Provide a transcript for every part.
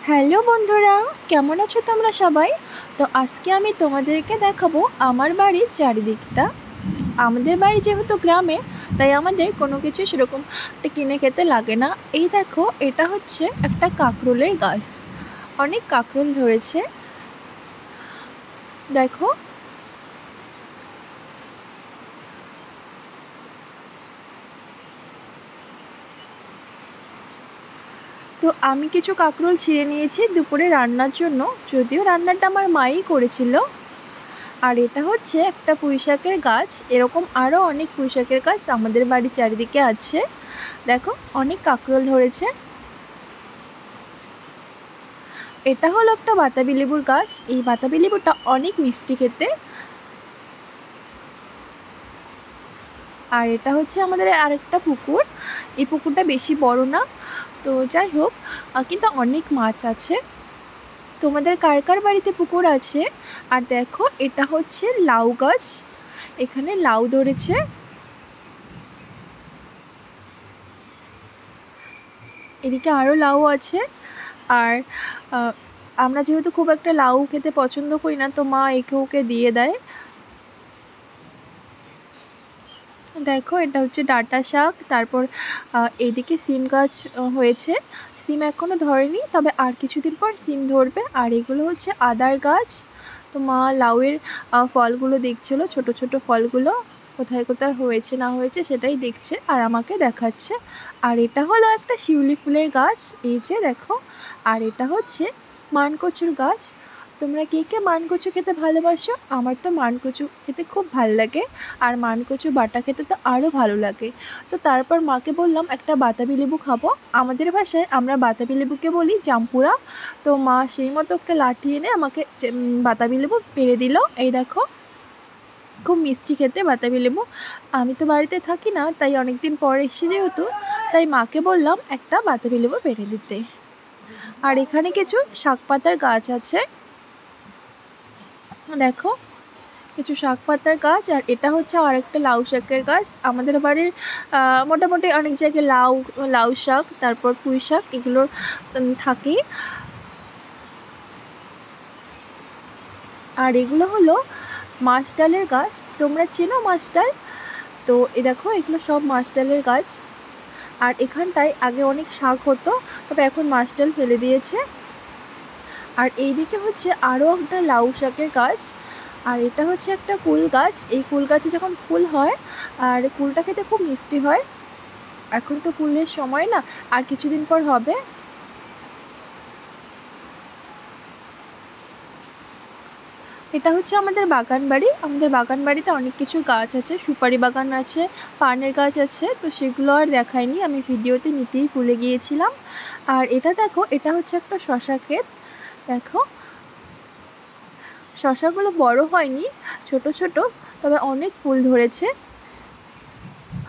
Hello বন্ধুরা, কেমন আছো তোমরা সবাই? তো আজকে আমি তোমাদেরকে দেখাবো আমার বাড়ির চারিদিকটা। আমাদের বাড়ি যেহেতু গ্রামে, তাই আমাদের কোনো কিছু সেরকম কিনে খেতে লাগে না। এই দেখো, এটা হচ্ছে একটা কাঁকরোলের গাছ। অনেক কাঁকরোল ধরেছে, দেখো। তো আমি কিছু কাঁকরোল ছিঁড়ে নিয়েছি দুপুরে রান্নার জন্য, যদিও রান্নাটা আমার মাই করেছিল। আর এটা হচ্ছে একটা পুঁইশাকের গাছ। এরকম আরও অনেক পুঁইশাকের গাছ আমাদের বাড়ির চারিদিকে আছে। দেখো, অনেক কাঁকরোল ধরেছে। এটা হলো একটা বাতাবি লেবুর গাছ। এই বাতাবি লেবুটা অনেক মিষ্টি খেতে। আর এটা হচ্ছে আমাদের আরেকটা পুকুর। এই পুকুরটা বেশি বড় না, তো যাই হোক, কিন্তু অনেক মাছ আছে। তোমাদের কার কার বাড়িতে পুকুর আছে? আর দেখো, এটা হচ্ছে লাউ গাছ। এখানে লাউ ধরেছে। এদিকে আরও লাউ আছে। আর আমরা যেহেতু খুব একটা লাউ খেতে পছন্দ করি না, তো মা একে ওকে দিয়ে দেয়। দেখো, এটা হচ্ছে ডাঁটা শাক। তারপর এদিকে সিম গাছ হয়েছে। সিম এখনও ধরেনি, তবে আর কিছুদিন পর সিম ধরবে। আর এগুলো হচ্ছে আদার গাছ। তো মা লাউয়ের ফলগুলো দেখছিল, ছোট ছোট ফলগুলো কোথায় কোথায় হয়েছে না হয়েছে সেটাই দেখছে আর আমাকে দেখাচ্ছে। আর এটা হলো একটা শিউলি ফুলের গাছ, এই যে দেখো। আর এটা হচ্ছে মানকচুর গাছ। তোমরা কে কে মানকচু খেতে ভালোবাসো? আমার তো মানকচু খেতে খুব ভালো লাগে। আর মানকচু বাটা খেতে তো আরও ভালো লাগে। তো তারপর মাকে বললাম একটা বাতাবি লেবু খাবো। আমাদের ভাষায় আমরা বাতাবি লেবুকে বলি জাম্পুরা। তো মা সেই মতো একটা লাঠি এনে আমাকে বাতাবি লেবু পেড়ে দিল। এই দেখো, খুব মিষ্টি খেতে বাতাবি লেবু। আমি তো বাড়িতে থাকি না, তাই অনেক দিন পর এসে যেহেতু, তাই মাকে বললাম একটা বাতাবি লেবু পেড়ে দিতে। আর এখানে কিছু শাক পাতার গাছ আছে, দেখো, কিছু শাক পাতার গাছ। আর এটা হচ্ছে আরেকটা লাউ শাকের গাছ। আমাদের বাড়ির মোটামুটি অনেক জায়গায় লাউ শাক, তারপর পুঁই শাক, এগুলো থাকেই। আর এগুলো হলো মাছ ডালের গাছ। তোমরা চেনো মাছ ডাল? তো এ দেখো, এগুলো সব মাছ ডালের গাছ। আর এখানটায় আগে অনেক শাক হতো, তবে এখন মাছ ডাল ফেলে দিয়েছে। আর এইদিকে হচ্ছে আরও একটা লাউ শাকের গাছ। আর এটা হচ্ছে একটা কুল গাছ। এই কুল গাছে যখন ফুল হয়, আর কুলটা খেতে খুব মিষ্টি হয়। এখন তো কুলের সময় না, আর কিছুদিন পর হবে। এটা হচ্ছে আমাদের বাগান বাড়ি। আমাদের বাগান বাড়িতে অনেক কিছু গাছ আছে, সুপারি বাগান আছে, পানের গাছ আছে। তো সেগুলো আর দেখাইনি, আমি ভিডিওতে নিতেই ভুলে গিয়েছিলাম। আর এটা দেখো, এটা হচ্ছে একটা শশা ক্ষেত। দেখো, শশাগুলো বড় হয়নি, ছোট ছোট, তবে অনেক ফুল ধরেছে।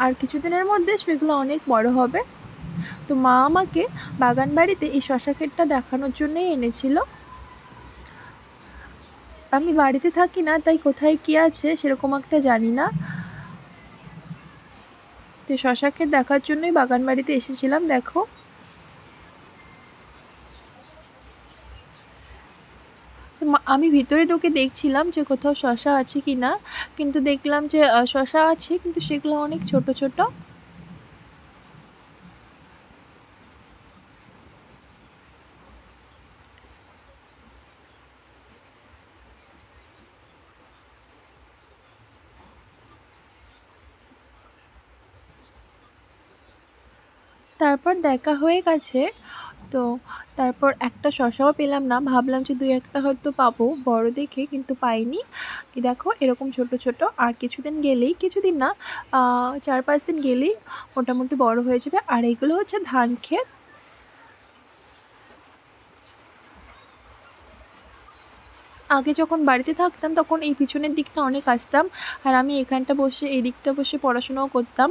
আর কিছুদিনের মধ্যে সেগুলো অনেক বড় হবে। তো মা আমাকে বাগান বাড়িতে এই শশা ক্ষেতটা দেখানোর জন্যই এনেছিল। আমি বাড়িতে থাকি না, তাই কোথায় কী আছে সেরকম একটা জানি না। তো শশা ক্ষেত দেখার জন্যই বাগান বাড়িতে এসেছিলাম। দেখো, তো আমি ভিতরে ঢুকে দেখছিলাম যে কোথাও শশা আছে কি না, কিন্তু দেখলাম যে শশা আছে, কিন্তু সেগুলো অনেক ছোট ছোট। তারপর দেখা হয়ে গেছে। তো তারপর একটা শশাও পেলাম না, ভাবলাম যে 2-1টা হয়তো পাবো বড় দেখে, কিন্তু পাইনি। দেখো, এরকম ছোট ছোট। আর কিছুদিন গেলেই, কিছুদিন না, 4-5 দিন গেলেই মোটামুটি বড় হয়ে যাবে। আর এগুলো হচ্ছে ধান ক্ষেত। আগে যখন বাড়িতে থাকতাম তখন এই পিছনের দিকটা অনেক আসতাম। আর আমি এখানটা বসে, এই দিকটা বসে পড়াশুনোও করতাম।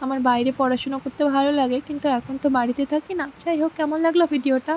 আমার বাইরে পড়াশুনো করতে ভালো লাগে, কিন্তু এখন তো বাড়িতে থাকি না। যাই হোক, কেমন লাগলো ভিডিওটা?